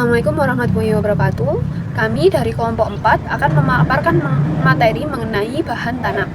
Assalamualaikum warahmatullahi wabarakatuh. Kami dari kelompok 4 akan memaparkan materi mengenai bahan tanam.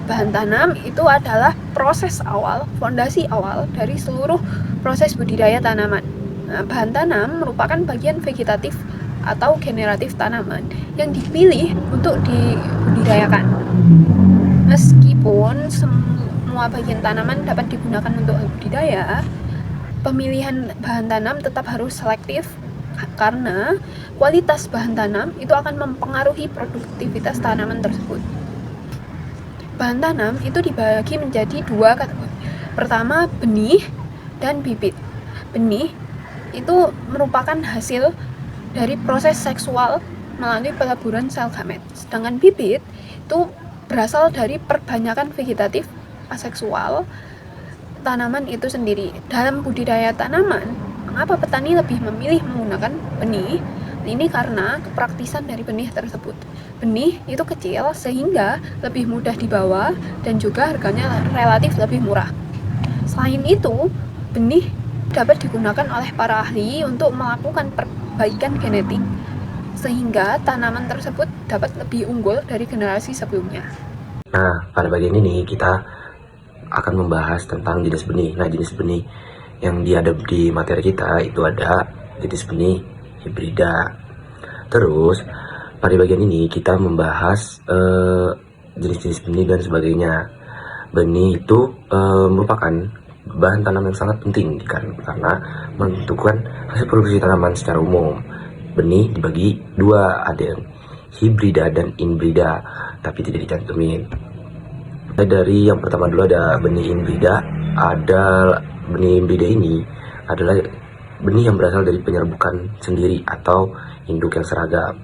Bahan tanam itu adalah proses awal, fondasi awal dari seluruh proses budidaya tanaman. Nah, bahan tanam merupakan bagian vegetatif atau generatif tanaman yang dipilih untuk dibudidayakan. Meskipun semua bagian tanaman dapat digunakan untuk budidaya, pemilihan bahan tanam tetap harus selektif karena kualitas bahan tanam itu akan mempengaruhi produktivitas tanaman tersebut. Bahan tanam itu dibagi menjadi dua kategori. Pertama, benih dan bibit. Benih itu merupakan hasil dari proses seksual melalui peleburan sel gamet. Sedangkan bibit itu berasal dari perbanyakan vegetatif aseksual tanaman itu sendiri. Dalam budidaya tanaman, mengapa petani lebih memilih menggunakan benih? Ini karena kepraktisan dari benih tersebut. Benih itu kecil sehingga lebih mudah dibawa dan juga harganya relatif lebih murah. Selain itu, benih dapat digunakan oleh para ahli untuk melakukan perbaikan genetik sehingga tanaman tersebut dapat lebih unggul dari generasi sebelumnya. Nah, pada bagian ini kita akan membahas tentang jenis benih. Nah, jenis benih yang ada di materi kita itu ada jenis benih hibrida. Terus pada bagian ini kita membahas jenis-jenis benih dan sebagainya. Benih itu merupakan bahan tanam yang sangat penting karena menentukan hasil produksi tanaman secara umum. Benih dibagi dua, ada yang hibrida dan inbrida, tapi tidak dicantumin. Dari yang pertama dulu ada benih inbrida. Benih inbrida ini adalah benih yang berasal dari penyerbukan sendiri atau induk yang seragam.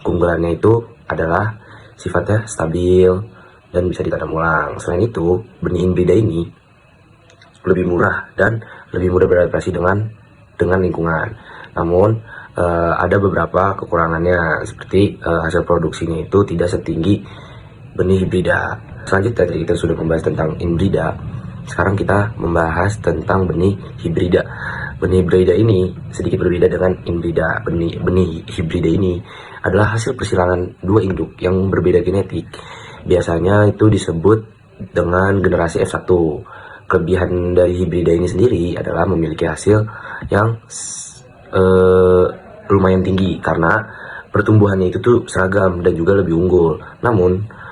Keunggulannya itu adalah sifatnya stabil dan bisa ditanam ulang. Selain itu, benih inbrida ini lebih murah dan lebih mudah beradaptasi dengan lingkungan. Namun ada beberapa kekurangannya, seperti hasil produksinya itu tidak setinggi benih hibrida. Selanjutnya tadi kita sudah membahas tentang inbrida. Sekarang kita membahas tentang benih hibrida. Benih hibrida ini sedikit berbeda dengan inbrida. Benih hibrida ini adalah hasil persilangan dua induk yang berbeda genetik. Biasanya itu disebut dengan generasi F1. Kelebihan dari hibrida ini sendiri adalah memiliki hasil yang lumayan tinggi karena pertumbuhannya itu tuh seragam dan juga lebih unggul. Namun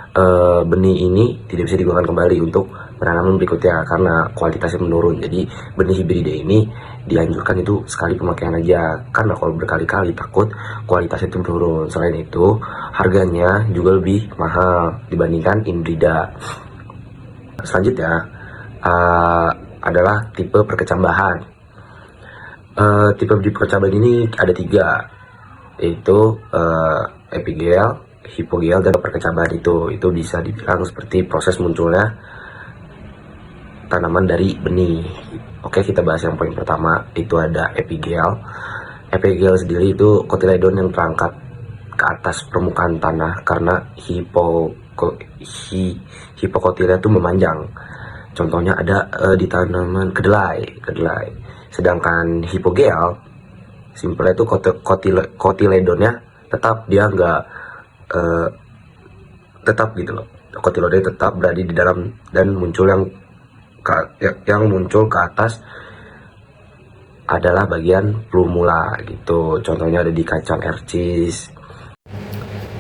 benih ini tidak bisa digunakan kembali untuk penanaman berikutnya karena kualitasnya menurun. Jadi benih hibrida ini dianjurkan itu sekali pemakaian aja, karena kalau berkali-kali takut kualitasnya itu menurun. Selain itu harganya juga lebih mahal dibandingkan inbrida. Selanjutnya adalah tipe perkecambahan. Tipe perkecambahan ini ada tiga, yaitu epigel, hipogel, dan perkecambahan itu bisa dibilang seperti proses munculnya tanaman dari benih. Oke, kita bahas yang poin pertama, itu ada epigel. Epigel sendiri itu kotiledon yang terangkat ke atas permukaan tanah karena hipokotilea itu memanjang. Contohnya ada di tanaman kedelai. Sedangkan hipogel, simpelnya itu kotiledonnya tetap, dia nggak tetap gitu loh. Kotiledonnya tetap berada di dalam dan muncul yang muncul ke atas adalah bagian plumula gitu. Contohnya ada di kacang ercis.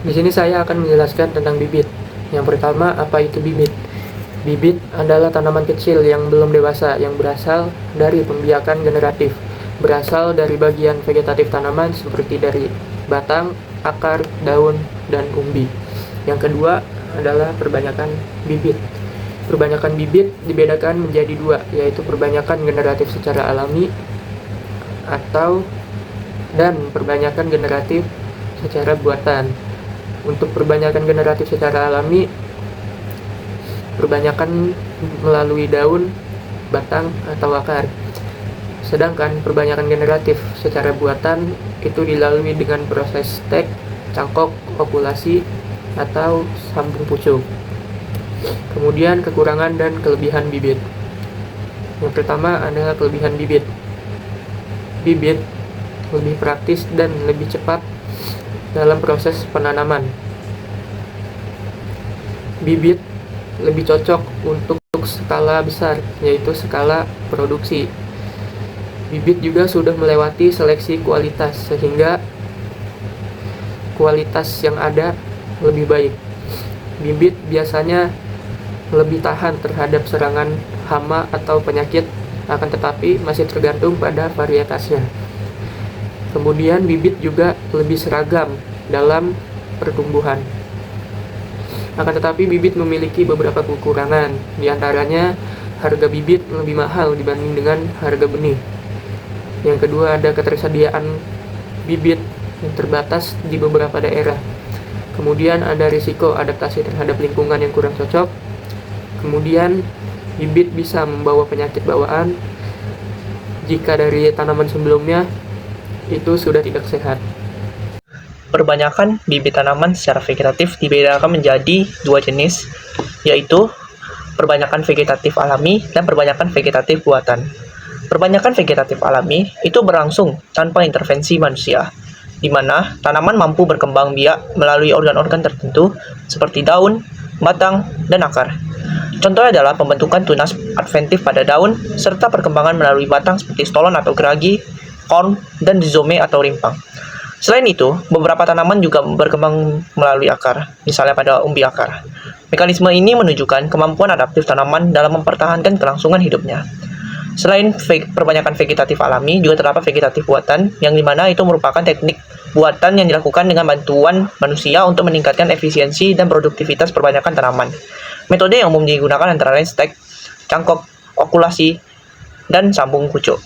Di sini saya akan menjelaskan tentang bibit. Yang pertama, apa itu bibit? Bibit adalah tanaman kecil yang belum dewasa yang berasal dari pembiakan generatif. Berasal dari bagian vegetatif tanaman seperti dari batang, akar, daun, dan umbi. Yang kedua adalah perbanyakan bibit. Perbanyakan bibit dibedakan menjadi dua, yaitu perbanyakan generatif secara alami dan perbanyakan generatif secara buatan. Untuk perbanyakan generatif secara alami, perbanyakan melalui daun, batang, atau akar. Sedangkan perbanyakan generatif secara buatan itu dilalui dengan proses stek, cangkok, ovulasi, atau sambung pucuk. Kemudian kekurangan dan kelebihan bibit. Yang pertama adalah kelebihan bibit. Bibit lebih praktis, dan lebih cepat dalam proses penanaman. Bibit lebih cocok untuk skala besar, yaitu skala produksi. Bibit juga sudah melewati seleksi kualitas, sehingga kualitas yang ada lebih baik. Bibit biasanya lebih tahan terhadap serangan hama atau penyakit, akan tetapi masih tergantung pada varietasnya. Kemudian bibit juga lebih seragam dalam pertumbuhan. Akan tetapi bibit memiliki beberapa kekurangan, di antaranya harga bibit lebih mahal dibanding dengan harga benih. Yang kedua, ada ketersediaan bibit yang terbatas di beberapa daerah. Kemudian ada risiko adaptasi terhadap lingkungan yang kurang cocok. Kemudian bibit bisa membawa penyakit bawaan jika dari tanaman sebelumnya itu sudah tidak sehat. Perbanyakan bibit tanaman secara vegetatif dibedakan menjadi dua jenis, yaitu perbanyakan vegetatif alami dan perbanyakan vegetatif buatan. Perbanyakan vegetatif alami itu berlangsung tanpa intervensi manusia, di mana tanaman mampu berkembang biak melalui organ-organ tertentu seperti daun, batang, dan akar. Contohnya adalah pembentukan tunas adventif pada daun, serta perkembangan melalui batang seperti stolon atau geragi, corm, dan rizome atau rimpang. Selain itu, beberapa tanaman juga berkembang melalui akar, misalnya pada umbi akar. Mekanisme ini menunjukkan kemampuan adaptif tanaman dalam mempertahankan kelangsungan hidupnya. Selain perbanyakan vegetatif alami, juga terdapat vegetatif buatan, yang dimana itu merupakan teknik buatan yang dilakukan dengan bantuan manusia untuk meningkatkan efisiensi dan produktivitas perbanyakan tanaman. Metode yang umum digunakan antara lain stek, cangkok, okulasi, dan sambung kucuk.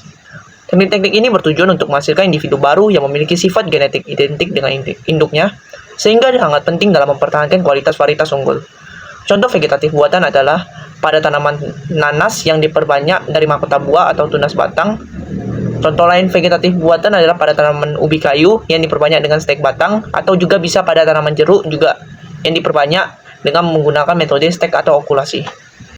Teknik-teknik ini bertujuan untuk menghasilkan individu baru yang memiliki sifat genetik identik dengan induknya, sehingga sangat penting dalam mempertahankan kualitas varietas unggul. Contoh vegetatif buatan adalah pada tanaman nanas yang diperbanyak dari mahkota buah atau tunas batang. Contoh lain vegetatif buatan adalah pada tanaman ubi kayu yang diperbanyak dengan stek batang, atau juga bisa pada tanaman jeruk juga yang diperbanyak dengan menggunakan metode stek atau okulasi.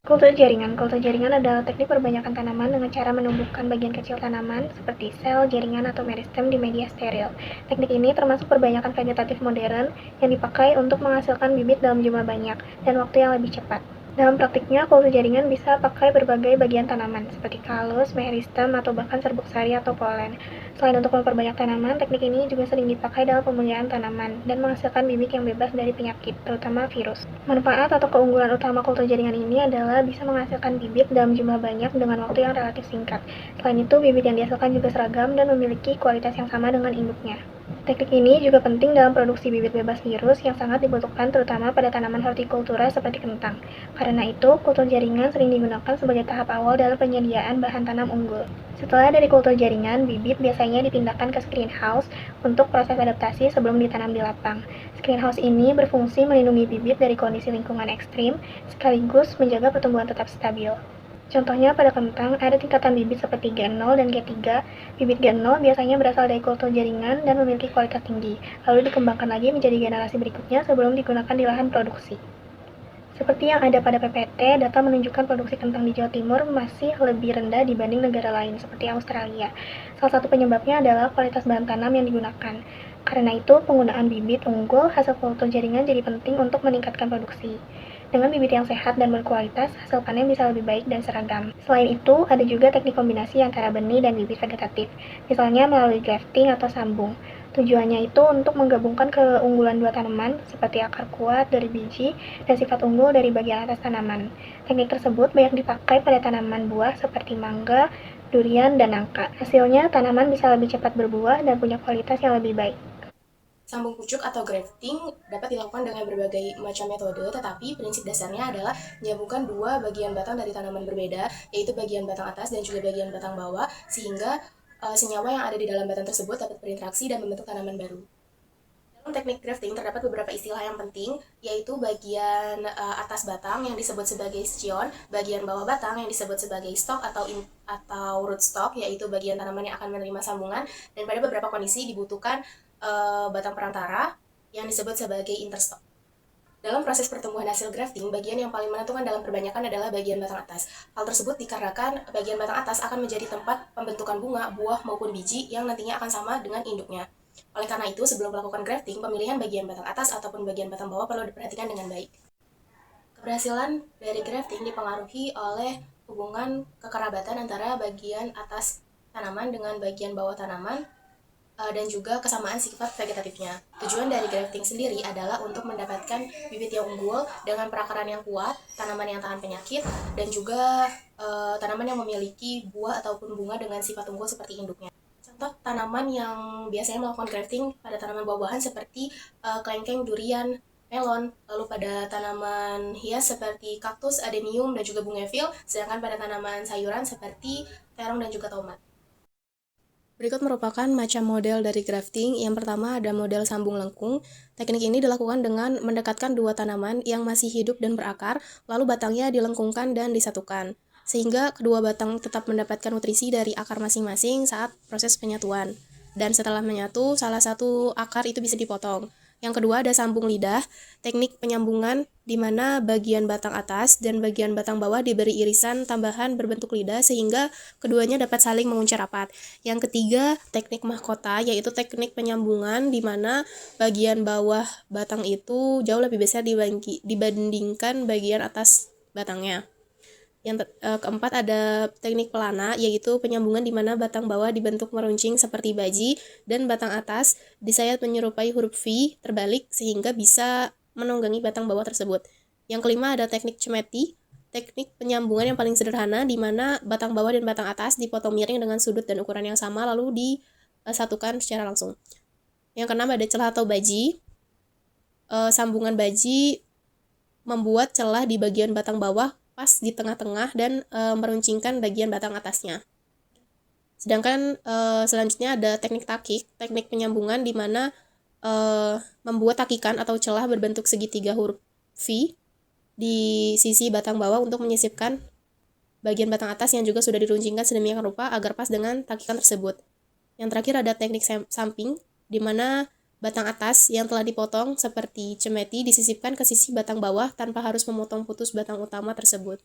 Kultur jaringan. Kultur jaringan adalah teknik perbanyakan tanaman dengan cara menumbuhkan bagian kecil tanaman seperti sel, jaringan, atau meristem di media steril. Teknik ini termasuk perbanyakan vegetatif modern yang dipakai untuk menghasilkan bibit dalam jumlah banyak dan waktu yang lebih cepat. Dalam praktiknya, kultur jaringan bisa pakai berbagai bagian tanaman, seperti kalus, meristem, atau bahkan serbuk sari atau polen. Selain untuk memperbanyak tanaman, teknik ini juga sering dipakai dalam pemeliharaan tanaman dan menghasilkan bibit yang bebas dari penyakit, terutama virus. Manfaat atau keunggulan utama kultur jaringan ini adalah bisa menghasilkan bibit dalam jumlah banyak dengan waktu yang relatif singkat. Selain itu, bibit yang dihasilkan juga seragam dan memiliki kualitas yang sama dengan induknya. Teknik ini juga penting dalam produksi bibit bebas virus yang sangat dibutuhkan terutama pada tanaman hortikultura seperti kentang. Karena itu, kultur jaringan sering digunakan sebagai tahap awal dalam penyediaan bahan tanam unggul. Setelah dari kultur jaringan, bibit biasanya dipindahkan ke screenhouse untuk proses adaptasi sebelum ditanam di lapang. Screenhouse ini berfungsi melindungi bibit dari kondisi lingkungan ekstrim, sekaligus menjaga pertumbuhan tetap stabil. Contohnya pada kentang, ada tingkatan bibit seperti G0 dan G3. Bibit G0 biasanya berasal dari kultur jaringan dan memiliki kualitas tinggi, lalu dikembangkan lagi menjadi generasi berikutnya sebelum digunakan di lahan produksi. Seperti yang ada pada PPT, data menunjukkan produksi kentang di Jawa Timur masih lebih rendah dibanding negara lain seperti Australia. Salah satu penyebabnya adalah kualitas bahan tanam yang digunakan. Karena itu, penggunaan bibit unggul hasil kultur jaringan jadi penting untuk meningkatkan produksi. Dengan bibit yang sehat dan berkualitas, hasil panen bisa lebih baik dan seragam. Selain itu, ada juga teknik kombinasi antara benih dan bibit vegetatif, misalnya melalui grafting atau sambung. Tujuannya itu untuk menggabungkan keunggulan dua tanaman, seperti akar kuat dari biji dan sifat unggul dari bagian atas tanaman. Teknik tersebut banyak dipakai pada tanaman buah seperti mangga, durian, dan nangka. Hasilnya, tanaman bisa lebih cepat berbuah dan punya kualitas yang lebih baik. Sambung pucuk atau grafting dapat dilakukan dengan berbagai macam metode, tetapi prinsip dasarnya adalah menyambungkan dua bagian batang dari tanaman berbeda, yaitu bagian batang atas dan juga bagian batang bawah, sehingga senyawa yang ada di dalam batang tersebut dapat berinteraksi dan membentuk tanaman baru. Dalam teknik grafting terdapat beberapa istilah yang penting, yaitu bagian atas batang yang disebut sebagai scion, bagian bawah batang yang disebut sebagai stalk atau rootstock, yaitu bagian tanaman yang akan menerima sambungan, dan pada beberapa kondisi dibutuhkan batang perantara yang disebut sebagai interstock. Dalam proses pertumbuhan hasil grafting, bagian yang paling menentukan dalam perbanyakan adalah bagian batang atas. Hal tersebut dikarenakan bagian batang atas akan menjadi tempat pembentukan bunga, buah, maupun biji yang nantinya akan sama dengan induknya. Oleh karena itu, sebelum melakukan grafting, pemilihan bagian batang atas ataupun bagian batang bawah perlu diperhatikan dengan baik. Keberhasilan dari grafting dipengaruhi oleh hubungan kekerabatan antara bagian atas tanaman dengan bagian bawah tanaman, dan juga kesamaan sifat vegetatifnya. Tujuan dari grafting sendiri adalah untuk mendapatkan bibit yang unggul dengan perakaran yang kuat, tanaman yang tahan penyakit, dan juga tanaman yang memiliki buah ataupun bunga dengan sifat unggul seperti induknya. Contoh tanaman yang biasanya melakukan grafting pada tanaman buah-buahan seperti kelengkeng, durian, melon, lalu pada tanaman hias seperti kaktus, adenium, dan juga bougainville, sedangkan pada tanaman sayuran seperti terong dan juga tomat. Berikut merupakan macam model dari grafting. Yang pertama ada model sambung lengkung. Teknik ini dilakukan dengan mendekatkan dua tanaman yang masih hidup dan berakar, lalu batangnya dilengkungkan dan disatukan, sehingga kedua batang tetap mendapatkan nutrisi dari akar masing-masing saat proses penyatuan. Dan setelah menyatu, salah satu akar itu bisa dipotong. Yang kedua ada sambung lidah, teknik penyambungan di mana bagian batang atas dan bagian batang bawah diberi irisan tambahan berbentuk lidah sehingga keduanya dapat saling mengunci rapat. Yang ketiga, teknik mahkota, yaitu teknik penyambungan di mana bagian bawah batang itu jauh lebih besar dibandingkan bagian atas batangnya. Yang keempat ada teknik pelana, yaitu penyambungan di mana batang bawah dibentuk meruncing seperti baji dan batang atas disayat menyerupai huruf V terbalik sehingga bisa menunggangi batang bawah tersebut. Yang kelima ada teknik cemeti, teknik penyambungan yang paling sederhana di mana batang bawah dan batang atas dipotong miring dengan sudut dan ukuran yang sama lalu disatukan secara langsung. Yang keenam ada celah atau baji. Sambungan baji membuat celah di bagian batang bawah pas di tengah-tengah dan meruncingkan bagian batang atasnya. Sedangkan selanjutnya ada teknik takik, teknik penyambungan di mana membuat takikan atau celah berbentuk segitiga huruf V di sisi batang bawah untuk menyisipkan bagian batang atas yang juga sudah diruncingkan sedemikian rupa agar pas dengan takikan tersebut. Yang terakhir ada teknik samping, di mana batang atas yang telah dipotong seperti cemeti disisipkan ke sisi batang bawah tanpa harus memotong putus batang utama tersebut.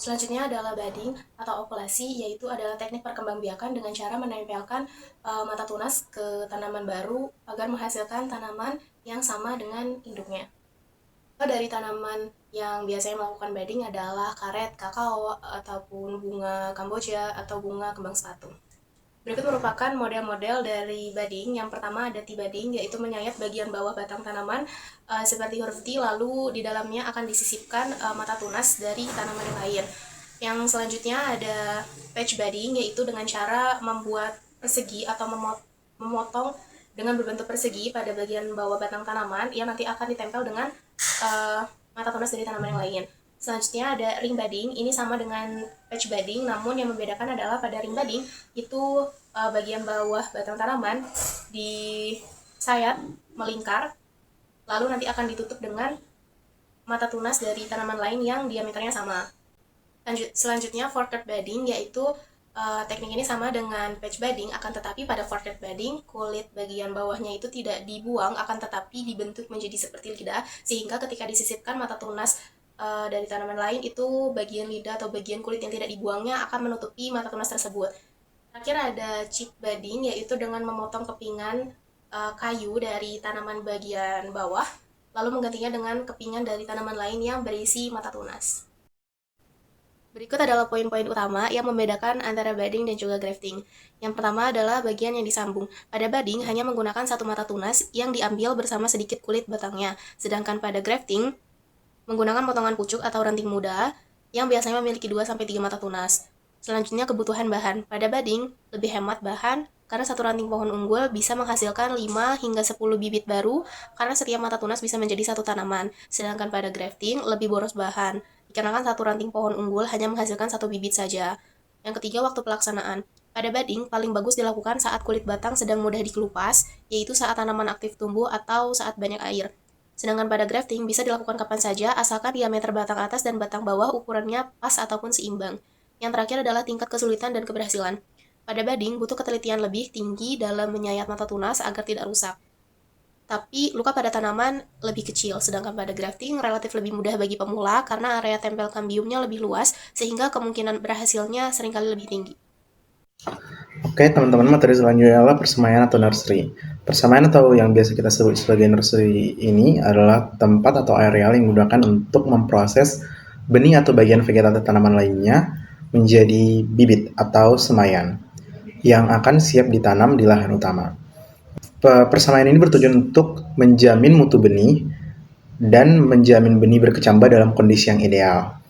Selanjutnya adalah budding atau okulasi, yaitu adalah teknik perkembangbiakan dengan cara menempelkan mata tunas ke tanaman baru agar menghasilkan tanaman yang sama dengan induknya. Dari tanaman yang biasanya melakukan budding adalah karet, kakao, ataupun bunga Kamboja atau bunga kembang sepatu. Berikut merupakan model-model dari budding. Yang pertama ada tea budding, yaitu menyayat bagian bawah batang tanaman seperti huruf T, lalu di dalamnya akan disisipkan mata tunas dari tanaman yang lain. Yang selanjutnya ada patch budding, yaitu dengan cara membuat persegi atau memotong dengan berbentuk persegi pada bagian bawah batang tanaman yang nanti akan ditempel dengan mata tunas dari tanaman yang lain. Selanjutnya ada ring budding, ini sama dengan patch budding, namun yang membedakan adalah pada ring budding itu bagian bawah batang tanaman disayat melingkar, lalu nanti akan ditutup dengan mata tunas dari tanaman lain yang diameternya sama. Selanjutnya forked budding, yaitu teknik ini sama dengan patch budding, akan tetapi pada forked budding kulit bagian bawahnya itu tidak dibuang, akan tetapi dibentuk menjadi seperti lidah, sehingga ketika disisipkan mata tunas dari tanaman lain itu bagian lidah atau bagian kulit yang tidak dibuangnya akan menutupi mata tunas tersebut. Terakhir ada chip budding, yaitu dengan memotong kepingan kayu dari tanaman bagian bawah lalu menggantinya dengan kepingan dari tanaman lain yang berisi mata tunas. Berikut adalah poin-poin utama yang membedakan antara budding dan juga grafting. Yang pertama adalah bagian yang disambung. Pada budding hanya menggunakan satu mata tunas yang diambil bersama sedikit kulit batangnya, sedangkan pada grafting menggunakan potongan pucuk atau ranting muda yang biasanya memiliki 2-3 mata tunas. Selanjutnya kebutuhan bahan. Pada budding lebih hemat bahan karena satu ranting pohon unggul bisa menghasilkan 5 hingga 10 bibit baru karena setiap mata tunas bisa menjadi satu tanaman. Sedangkan pada grafting lebih boros bahan dikarenakan satu ranting pohon unggul hanya menghasilkan 1 bibit saja. Yang ketiga, waktu pelaksanaan. Pada budding paling bagus dilakukan saat kulit batang sedang mudah dikelupas, yaitu saat tanaman aktif tumbuh atau saat banyak air. Sedangkan pada grafting bisa dilakukan kapan saja asalkan diameter batang atas dan batang bawah ukurannya pas ataupun seimbang. Yang terakhir adalah tingkat kesulitan dan keberhasilan. Pada budding butuh ketelitian lebih tinggi dalam menyayat mata tunas agar tidak rusak. tapi luka pada tanaman lebih kecil, sedangkan pada grafting relatif lebih mudah bagi pemula karena area tempel kambiumnya lebih luas, sehingga kemungkinan berhasilnya seringkali lebih tinggi. Oke, teman-teman, materi selanjutnya adalah persemaian atau nursery. Persemaian atau yang biasa kita sebut sebagai nursery ini adalah tempat atau areal yang digunakan untuk memproses benih atau bagian vegetatif tanaman lainnya menjadi bibit atau semaian yang akan siap ditanam di lahan utama. Persemaian ini bertujuan untuk menjamin mutu benih dan menjamin benih berkecambah dalam kondisi yang ideal,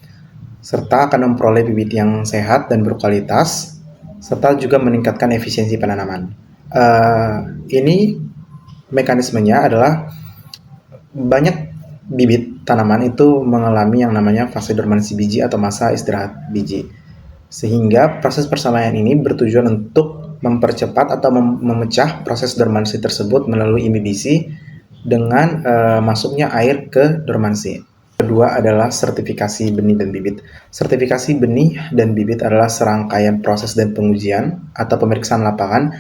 serta akan memperoleh bibit yang sehat dan berkualitas, serta juga meningkatkan efisiensi penanaman. Ini mekanismenya adalah banyak bibit tanaman itu mengalami yang namanya fase dormansi biji atau masa istirahat biji. Sehingga proses persemaian ini bertujuan untuk mempercepat atau memecah proses dormansi tersebut melalui imibisi dengan masuknya air ke dormansi. Kedua adalah sertifikasi benih dan bibit. Sertifikasi benih dan bibit adalah serangkaian proses dan pengujian atau pemeriksaan lapangan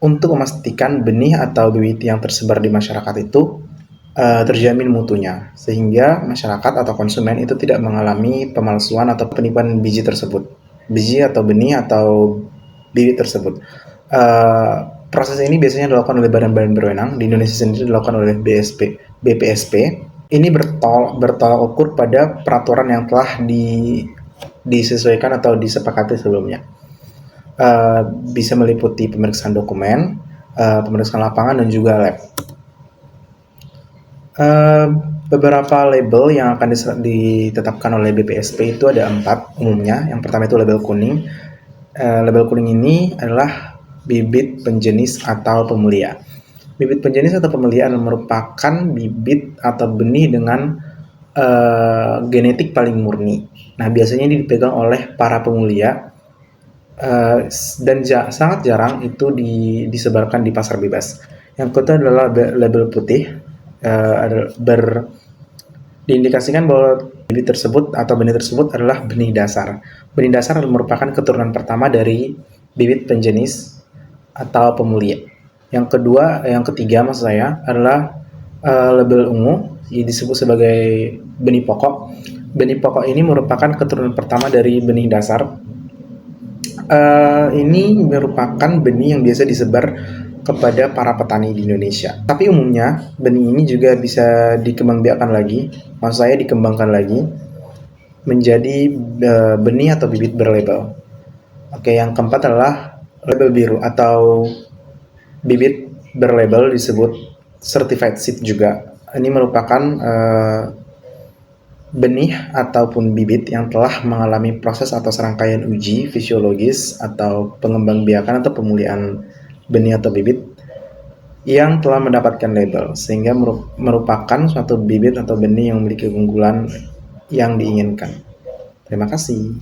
untuk memastikan benih atau bibit yang tersebar di masyarakat itu terjamin mutunya, sehingga masyarakat atau konsumen itu tidak mengalami pemalsuan atau penipuan biji atau benih atau bibit tersebut. Proses ini biasanya dilakukan oleh badan-badan berwenang. Di Indonesia sendiri dilakukan oleh BPSP. Ini bertolak ukur pada peraturan yang telah disesuaikan atau disepakati sebelumnya. Bisa meliputi pemeriksaan dokumen, pemeriksaan lapangan, dan juga lab. Beberapa label yang akan ditetapkan oleh BPSP itu ada 4 umumnya. Yang pertama itu label kuning. Label kuning ini adalah bibit penjenis atau pemulia. Bibit penjenis atau pemulia merupakan bibit atau benih dengan genetik paling murni. Nah, biasanya ini dipegang oleh para pemulia dan sangat jarang itu disebarkan di pasar bebas. Yang kedua adalah label putih. Diindikasikan bahwa bibit tersebut atau benih tersebut adalah benih dasar. Benih dasar merupakan keturunan pertama dari bibit penjenis atau pemulia. Yang ketiga maksud saya adalah label ungu, disebut sebagai benih pokok. Benih pokok ini merupakan keturunan pertama dari benih dasar. Ini merupakan benih yang biasa disebar kepada para petani di Indonesia. Tapi umumnya benih ini juga bisa dikembangkan lagi menjadi benih atau bibit berlabel. Oke, yang keempat adalah label biru atau bibit berlabel disebut certified seed juga. Ini merupakan benih ataupun bibit yang telah mengalami proses atau serangkaian uji fisiologis atau pengembangbiakan atau pemulihan benih atau bibit yang telah mendapatkan label, sehingga merupakan suatu bibit atau benih yang memiliki keunggulan yang diinginkan. Terima kasih.